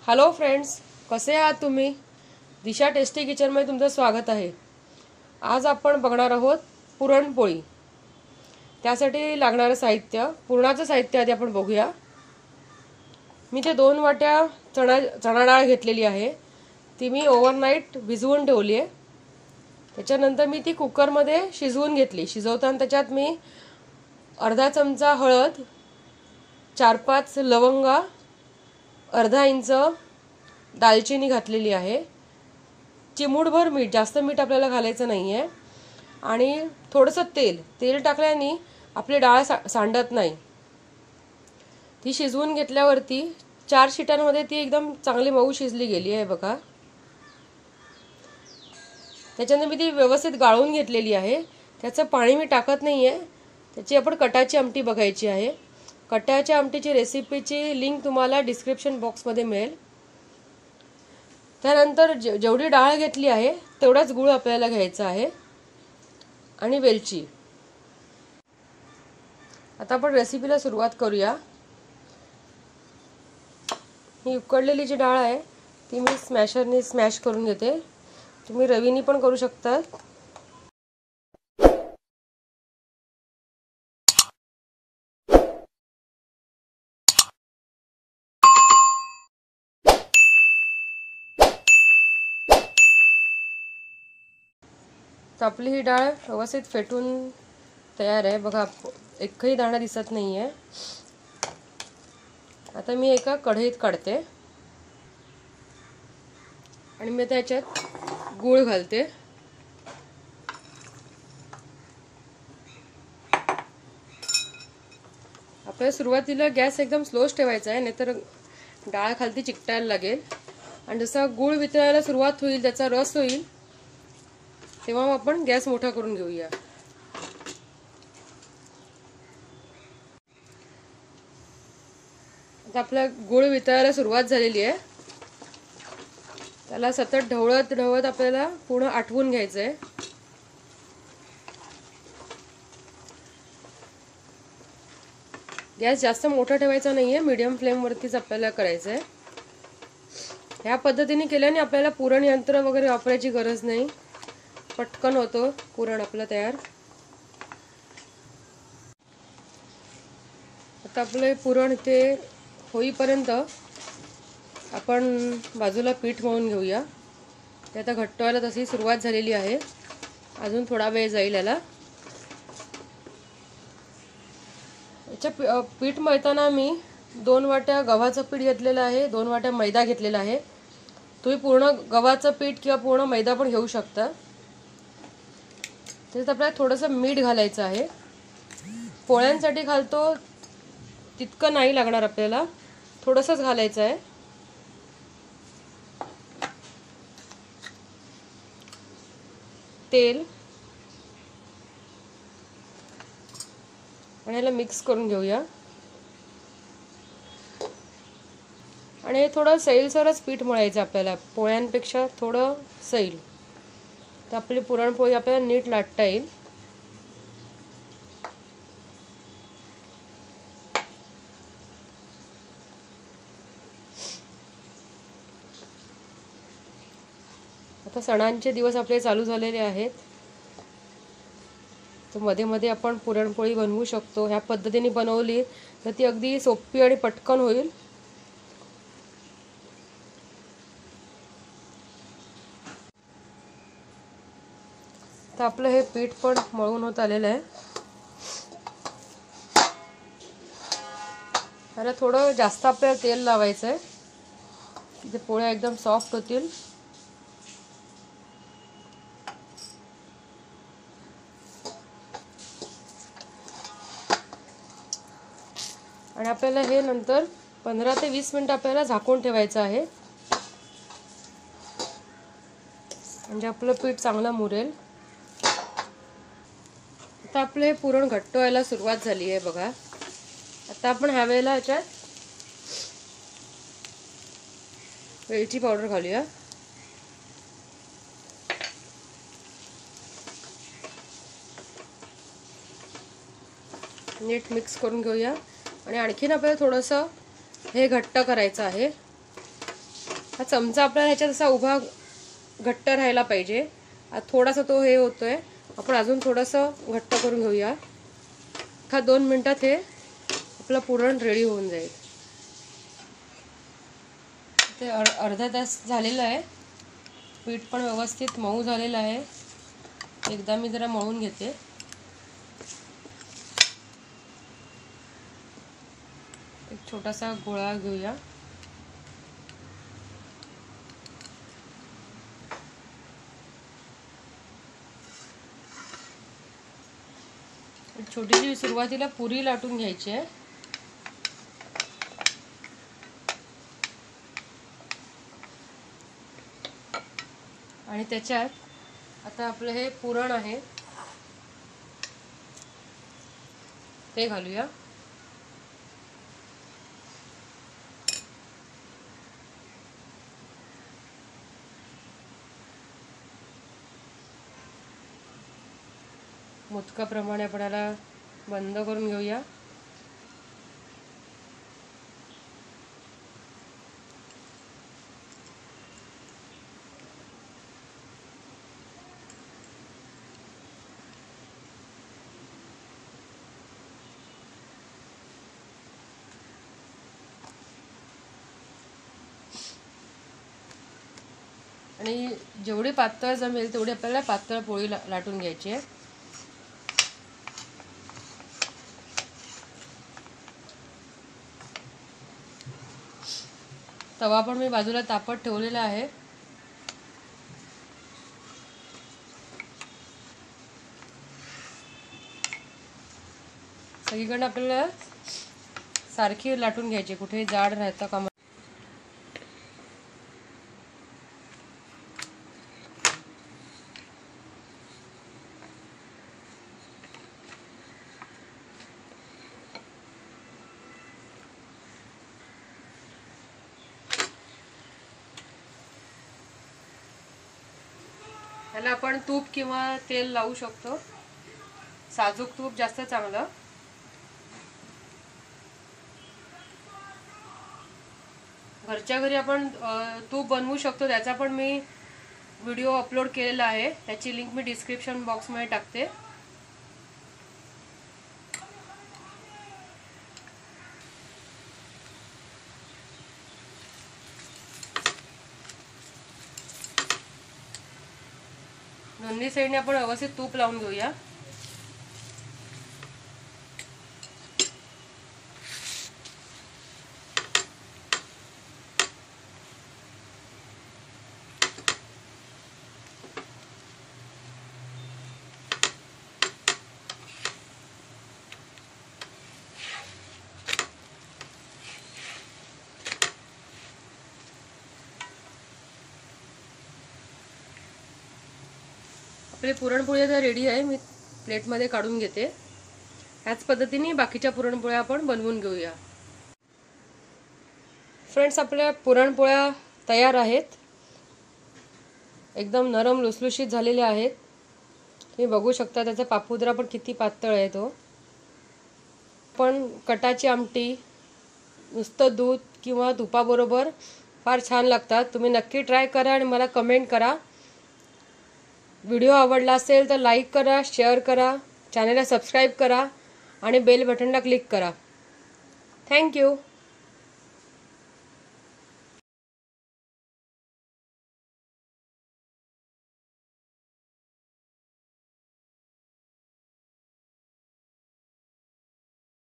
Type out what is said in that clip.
Hello friends, कसे आहात तुम्ही? दिशा टेस्टी किचनमध्ये तुमचं स्वागत आहे। आज आपण बघणार आहोत पुरणपोळी। त्यासाठी लागणारे साहित्य, पुरणाचं साहित्य आधी आपण बघूया। मी ते 2 वाट्या चणा डाळ घेतलेली आहे। ती मी ओव्हरनाईट भिजवून ठेवली आहे। त्याच्यानंतर मी ती कुकरमध्ये शिजवून घेतली। शिजवताना त्याच्यात मी अर्धा चमचा हळद, 4-5 लवंगा, अर्धा इंच दालचिनी घातलेली आहे। चिमूटभर मीठ, जास्त मीठ आपल्याला घालायचं नाहीये। आणि थोडंसं तेल टाकल्याने आपली डाळ सांडत नाही। ती शिजवून घेतल्यावरती 4 शिट्यांमध्ये ती एकदम चांगली मऊ शिजली गेली आहे बघा। त्याच्यानंतर मी ती व्यवस्थित गाळून घेतलेली आहे। त्याचं पाणी मी टाकत नाहीये। त्याची आपण कटाची आमटी बघायची आहे। कटाच्या आमटीची रेसिपीची लिंक तुम्हाला डिस्क्रिप्शन बॉक्समध्ये मिळेल। त्यानंतर जेवढी डाळ घेतली आहे तेवढाच गूळ आपल्याला घ्यायचा आहे आणि वेलची। आता आपण रेसिपीला सुरुवात करूया। ही उकडलेली जी डाळ आहे ती मी स्मॅशरने स्मॅश करून घेते। तुम्ही रवीनी पण करू शकता। तर आपली ही डाळ व्यवस्थित फेटून तयार आहे बघा। एकही दाणा दिसत नाहीये। आता मी एका कढईत काढते आणि मी त्याच्यात गूळ घालते। आपल्याला सुरुवातीला गॅस एकदम स्लोच ठेवायचा आहे, नाहीतर डाळ खालती चिकटायला लागेल। आणि जसा गूळ वितळायला सुरुवात होईल, त्याचा रस होईल, तेव्हा आपण गॅस मोठा करून घेऊया। आता आपला गूळ वितळायला सुरुवात झालेली आहे। त्याला सतत ढवळत आपल्याला पूर्ण आटवून घ्यायचं आहे। गॅस जास्त मोठा ठेवायचा नाहीये, मीडियम फ्लेम वरतीच आपल्याला करायचं आहे। ह्या पद्धतीने केल्याने आपल्याला पुरण यंत्र वगैरे वापरायची गरज नाही। पटकन होतो पुरण आपलं तयार। आता आपले पुरण ते होईपर्यंत आपण बाजूला पीठ मळून घेऊया। ते आता घट्ट व्हायला तशी सुरुवात झालेली आहे, अजून थोडा वेळ जाईल याला। याच्या पीठ मळताना मी 2 वाट्या गव्हाचं पीठ घेतलेलं आहे, 2 वाट्या मैदा घेतलेला आहे। तुम्ही पूर्ण गव्हाचं पीठ किंवा पूर्ण मैदा पण घेऊ शकता। त्याच्यात आपल्याला थोडंसं मीठ घालायचं आहे। पोळ्यांसाठी घालतो तितकं नाही लागणार आपल्याला, थोडंसंच घालायचं आहे। तेल आणि याला मिक्स करून घेऊया। आणि हे थोडं सैलसरच पीठ मळायचं आपल्याला, पोळ्यांपेक्षा थोडं सैल, तर आपली पुरणपोळी आपल्याला नीट लाटता येईल। आता सणांचे दिवस आपले चालू झालेले आहेत, तर मध्ये मध्ये आपण पुरणपोळी बनवू शकतो। ह्या पद्धतीने बनवली तर ती अगदी सोपी आणि पटकन होईल। तर आपलं हे पीठ पण मळून होत आलेलं आहे। त्याला थोडं जास्त आपल्याला तेल लावायचं आहे, म्हणजे पोळ्या एकदम सॉफ्ट होतील। आणि आपल्याला हे नंतर 15 ते 20 मिनिट आपल्याला झाकून ठेवायचं आहे, म्हणजे आपलं पीठ चांगलं मुरेल। आता आपलं हे पुरण घट्ट व्हायला सुरुवात झाली आहे बघा। आता आपण ह्या वेळेला याच्यात वेलची पावडर घालूया। नीट मिक्स करून घेऊया। आणि आणखीन आपल्याला थोडंसं हे घट्ट करायचं आहे। हा चमचा आपल्याला ह्याच्यात असा उभा घट्ट राहायला पाहिजे. थोडासा तो हे होतोय, आपण अजून थोडंसं घट्ट करून घेऊया. 2 मिनिटात हे आपलं पुरण रेडी होऊन जाईल. ते अर्धा तास झालेलं आहे. पीठ पण व्यवस्थित मऊ झालेलं आहे. एकदा मी जरा मळून घेते. एक छोटासा गोळा घेऊया. छोटीशी सुरुवातीला पुरी लाटून घ्यायची आहे. आणि त्याच्यात आता आपलं हे पुरण आहे ते घालूया. मोदकाप्रमाणे आपण याला बंद करून घेऊया. आणि जेवढी पातळ जमेल तेवढी आपल्याला पातळ पोळी लाटून घ्यायची आहे. तवा पण मी बाजूला तापत ठेवलेला आहे. सगळीकडे आपल्याला सारखी लाटून घ्यायची, कुठे जाड राहता कामा. ह्याला आपण तूप किंवा तेल लावू शकतो. साजूक तूप जास्त चांगलं. घरच्या घरी आपण तूप बनवू शकतो. त्याचा पण मी व्हिडिओ अपलोड केलेला आहे. त्याची लिंक मी डिस्क्रिप्शन बॉक्समध्ये टाकते. दोन्ही साईडने आपण व्यवस्थित तूप लावून घेऊया. आपली पुरणपोळी आता रेडी आहे. मी प्लेटमध्ये काढून घेते. ह्याच पद्धतीने बाकीच्या पुरणपोळ्या आपण बनवून घेऊया. फ्रेंड्स, आपल्या पुरणपोळ्या तयार आहेत. एकदम नरम लुसलुशीत झालेल्या आहेत. तुम्ही बघू शकता त्याचा पापुद्रा पण किती पातळ आहे तो. पण कटाची आमटी नुसतं दूध किंवा तुपाबरोबर फार छान लागतात. तुम्ही नक्की ट्राय करा आणि मला कमेंट करा. व्हिडिओ आवडला असेल तर लाईक करा, शेअर करा, चॅनलला सबस्क्राईब करा आणि बेल बटनला क्लिक करा. थँक्यू.